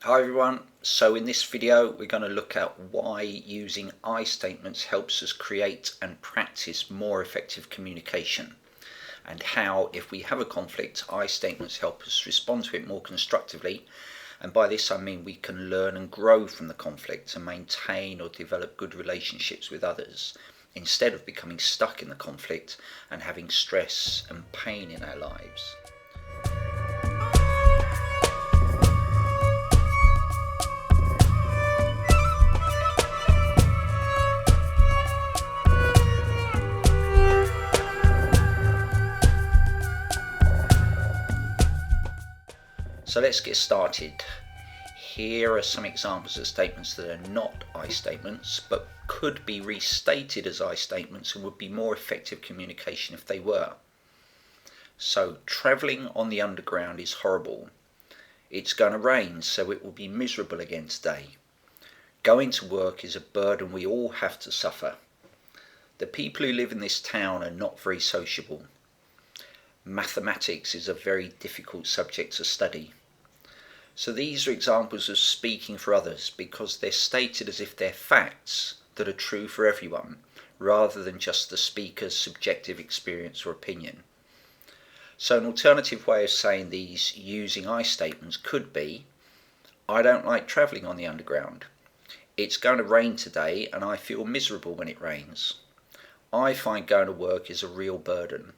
Hi everyone, so in this video we're going to look at why using I statements helps us create and practice more effective communication, and how, if we have a conflict, I statements help us respond to it more constructively. And by this I mean we can learn and grow from the conflict and maintain or develop good relationships with others, instead of becoming stuck in the conflict and having stress and pain in our lives. So let's get started. Here are some examples of statements that are not I statements, but could be restated as I statements and would be more effective communication if they were. So, travelling on the underground is horrible. It's going to rain, so it will be miserable again today. Going to work is a burden we all have to suffer. The people who live in this town are not very sociable. Mathematics is a very difficult subject to study. So these are examples of speaking for others because they're stated as if they're facts that are true for everyone, rather than just the speaker's subjective experience or opinion. So an alternative way of saying these using I statements could be, I don't like travelling on the underground. It's going to rain today and I feel miserable when it rains. I find going to work is a real burden.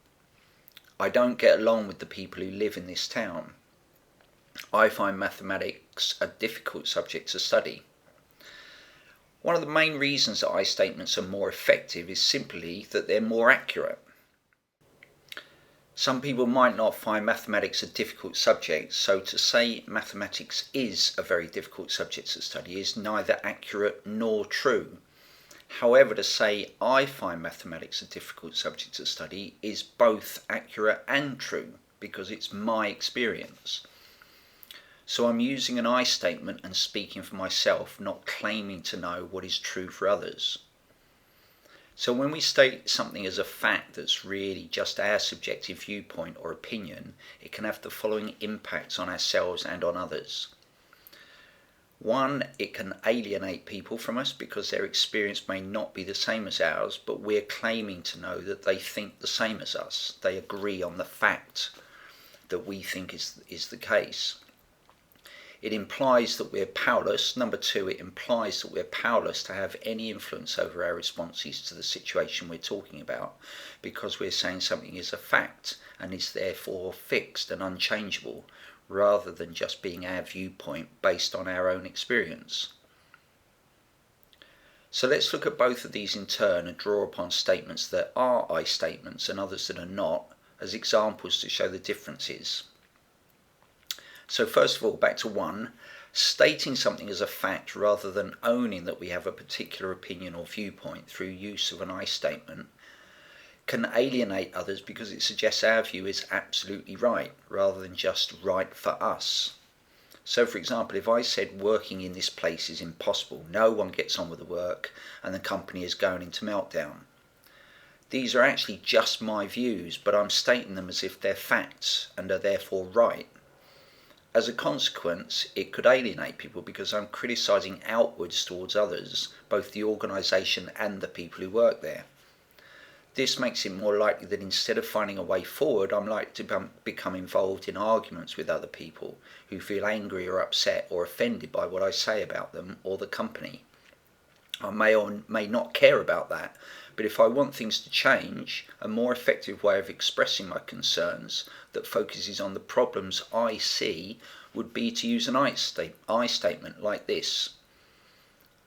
I don't get along with the people who live in this town. I find mathematics a difficult subject to study. One of the main reasons that I statements are more effective is simply that they're more accurate. Some people might not find mathematics a difficult subject, so to say mathematics is a very difficult subject to study is neither accurate nor true. However, to say I find mathematics a difficult subject to study is both accurate and true, because it's my experience. So I'm using an I statement and speaking for myself, not claiming to know what is true for others. So when we state something as a fact that's really just our subjective viewpoint or opinion, it can have the following impacts on ourselves and on others. One, it can alienate people from us because their experience may not be the same as ours, but we're claiming to know that they think the same as us. They agree on the fact that we think is the case. It implies that we're powerless. Number two, it implies that we're powerless to have any influence over our responses to the situation we're talking about, because we're saying something is a fact and is therefore fixed and unchangeable, rather than just being our viewpoint based on our own experience. So let's look at both of these in turn and draw upon statements that are I statements and others that are not as examples to show the differences. So first of all, back to one, stating something as a fact rather than owning that we have a particular opinion or viewpoint through use of an I statement can alienate others because it suggests our view is absolutely right rather than just right for us. So for example, if I said working in this place is impossible, no one gets on with the work and the company is going into meltdown. These are actually just my views, but I'm stating them as if they're facts and are therefore right. As a consequence, it could alienate people because I'm criticising outwards towards others, both the organisation and the people who work there. This makes it more likely that instead of finding a way forward, I'm likely to become involved in arguments with other people who feel angry or upset or offended by what I say about them or the company. I may or may not care about that, but if I want things to change, a more effective way of expressing my concerns that focuses on the problems I see would be to use an I statement like this.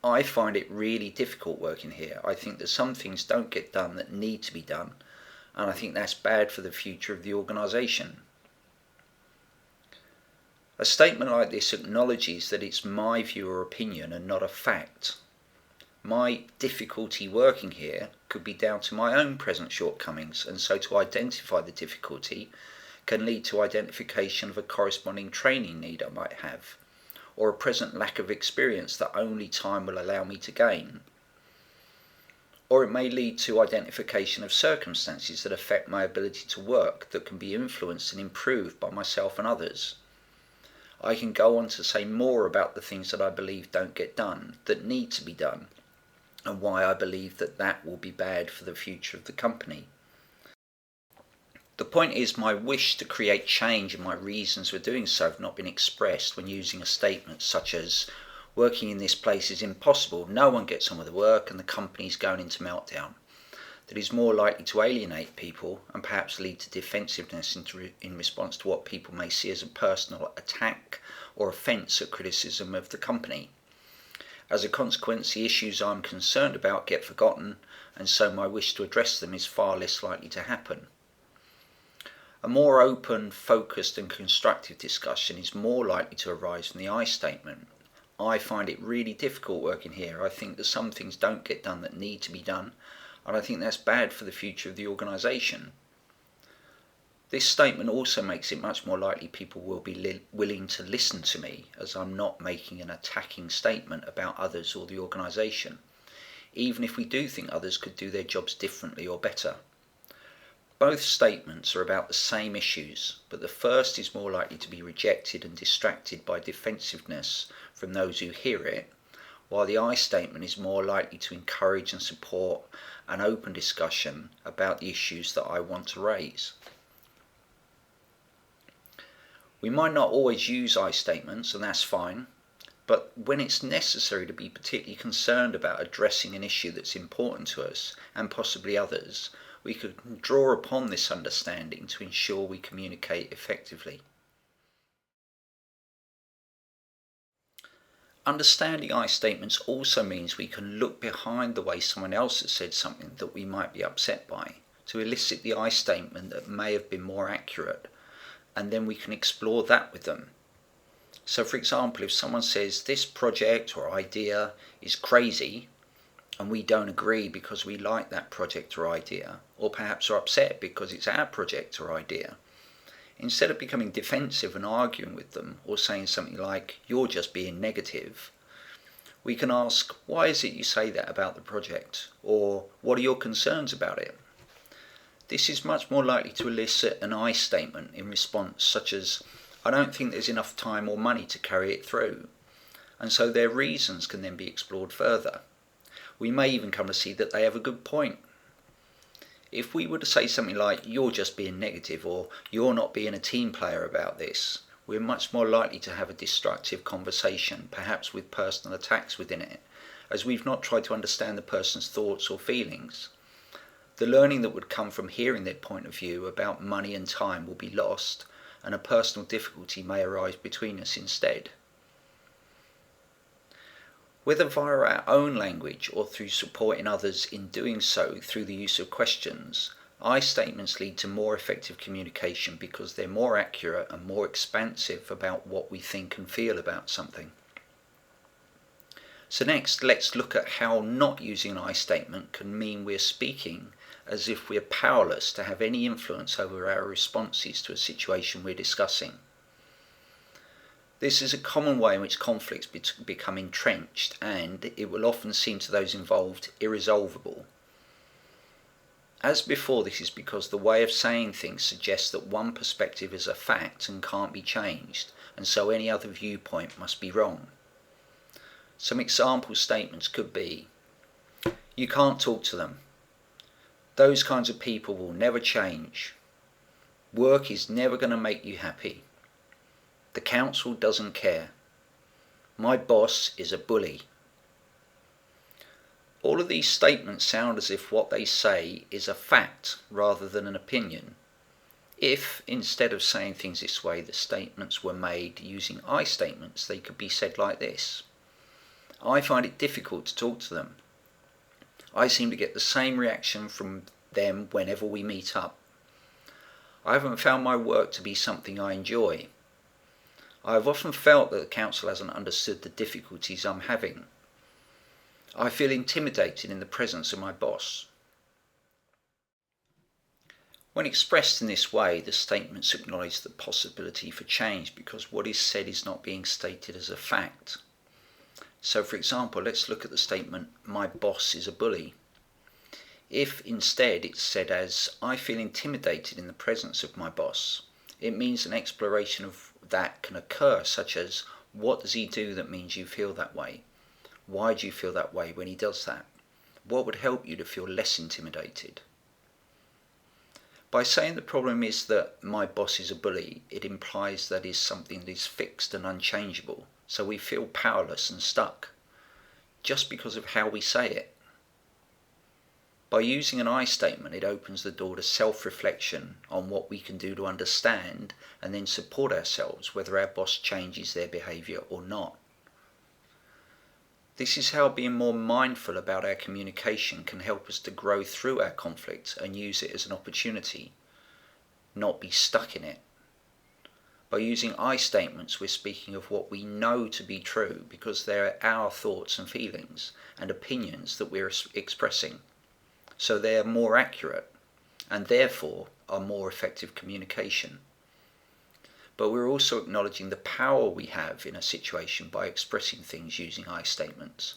I find it really difficult working here. I think that some things don't get done that need to be done, and I think that's bad for the future of the organisation. A statement like this acknowledges that it's my view or opinion and not a fact. My difficulty working here could be down to my own present shortcomings, and so to identify the difficulty can lead to identification of a corresponding training need I might have, or a present lack of experience that only time will allow me to gain. Or it may lead to identification of circumstances that affect my ability to work that can be influenced and improved by myself and others. I can go on to say more about the things that I believe don't get done, that need to be done, and why I believe that that will be bad for the future of the company. The point is, my wish to create change and my reasons for doing so have not been expressed when using a statement such as, working in this place is impossible, no one gets on with the work and the company's going into meltdown. That is more likely to alienate people and perhaps lead to defensiveness in response to what people may see as a personal attack or offence at criticism of the company. As a consequence, the issues I'm concerned about get forgotten, and so my wish to address them is far less likely to happen. A more open, focused and constructive discussion is more likely to arise from the I statement. I find it really difficult working here. I think that some things don't get done that need to be done, and I think that's bad for the future of the organisation. This statement also makes it much more likely people will be willing to listen to me, as I'm not making an attacking statement about others or the organisation, even if we do think others could do their jobs differently or better. Both statements are about the same issues, but the first is more likely to be rejected and distracted by defensiveness from those who hear it, while the I statement is more likely to encourage and support an open discussion about the issues that I want to raise. We might not always use I statements, and that's fine, but when it's necessary to be particularly concerned about addressing an issue that's important to us, and possibly others, we could draw upon this understanding to ensure we communicate effectively. Understanding I statements also means we can look behind the way someone else has said something that we might be upset by, to elicit the I statement that may have been more accurate, and then we can explore that with them. So for example, if someone says this project or idea is crazy, and we don't agree because we like that project or idea, or perhaps are upset because it's our project or idea, instead of becoming defensive and arguing with them or saying something like, you're just being negative, we can ask, why is it you say that about the project? Or what are your concerns about it? This is much more likely to elicit an I statement in response, such as, I don't think there's enough time or money to carry it through. And so their reasons can then be explored further. We may even come to see that they have a good point. If we were to say something like, you're just being negative, or you're not being a team player about this, we're much more likely to have a destructive conversation, perhaps with personal attacks within it, as we've not tried to understand the person's thoughts or feelings. The learning that would come from hearing their point of view about money and time will be lost, and a personal difficulty may arise between us instead. Whether via our own language or through supporting others in doing so through the use of questions, I statements lead to more effective communication because they're more accurate and more expansive about what we think and feel about something. So next, let's look at how not using an I statement can mean we're speaking as if we're powerless to have any influence over our responses to a situation we're discussing. This is a common way in which conflicts become entrenched, and it will often seem to those involved irresolvable. As before, this is because the way of saying things suggests that one perspective is a fact and can't be changed, and so any other viewpoint must be wrong. Some example statements could be, you can't talk to them. Those kinds of people will never change. Work is never going to make you happy. The council doesn't care. My boss is a bully. All of these statements sound as if what they say is a fact rather than an opinion. If, instead of saying things this way, the statements were made using I statements, they could be said like this. I find it difficult to talk to them. I seem to get the same reaction from them whenever we meet up. I haven't found my work to be something I enjoy. I have often felt that the council hasn't understood the difficulties I'm having. I feel intimidated in the presence of my boss. When expressed in this way, the statements acknowledge the possibility for change because what is said is not being stated as a fact. So for example, let's look at the statement, my boss is a bully. If instead it's said as, I feel intimidated in the presence of my boss, it means an exploration of that can occur, such as, what does he do that means you feel that way? Why do you feel that way when he does that? What would help you to feel less intimidated? By saying the problem is that my boss is a bully, it implies that is something that is fixed and unchangeable, so we feel powerless and stuck, just because of how we say it. By using an I statement, it opens the door to self-reflection on what we can do to understand and then support ourselves, whether our boss changes their behaviour or not. This is how being more mindful about our communication can help us to grow through our conflict and use it as an opportunity, not be stuck in it. By using I statements, we're speaking of what we know to be true because they're our thoughts and feelings and opinions that we're expressing. So they're more accurate and therefore are more effective communication. But we're also acknowledging the power we have in a situation by expressing things using I statements,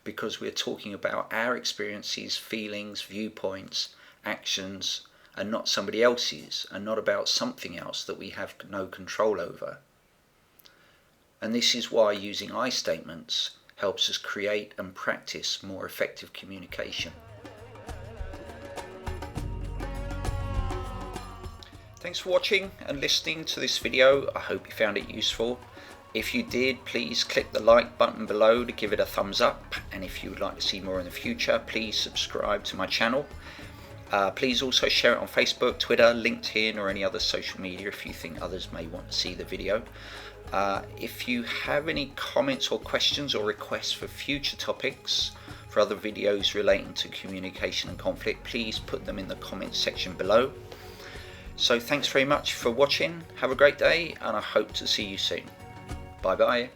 because we're talking about our experiences, feelings, viewpoints, actions, and not somebody else's, and not about something else that we have no control over. And this is why using I statements helps us create and practice more effective communication. Thanks for watching and listening to this video. I hope you found it useful. If you did, please click the like button below to give it a thumbs up, and if you would like to see more in the future, please subscribe to my channel. Please also share it on Facebook, Twitter, LinkedIn, or any other social media if you think others may want to see the video. If you have any comments or questions or requests for future topics for other videos relating to communication and conflict, please put them in the comments section below. So thanks very much for watching, have a great day, and I hope to see you soon. Bye bye.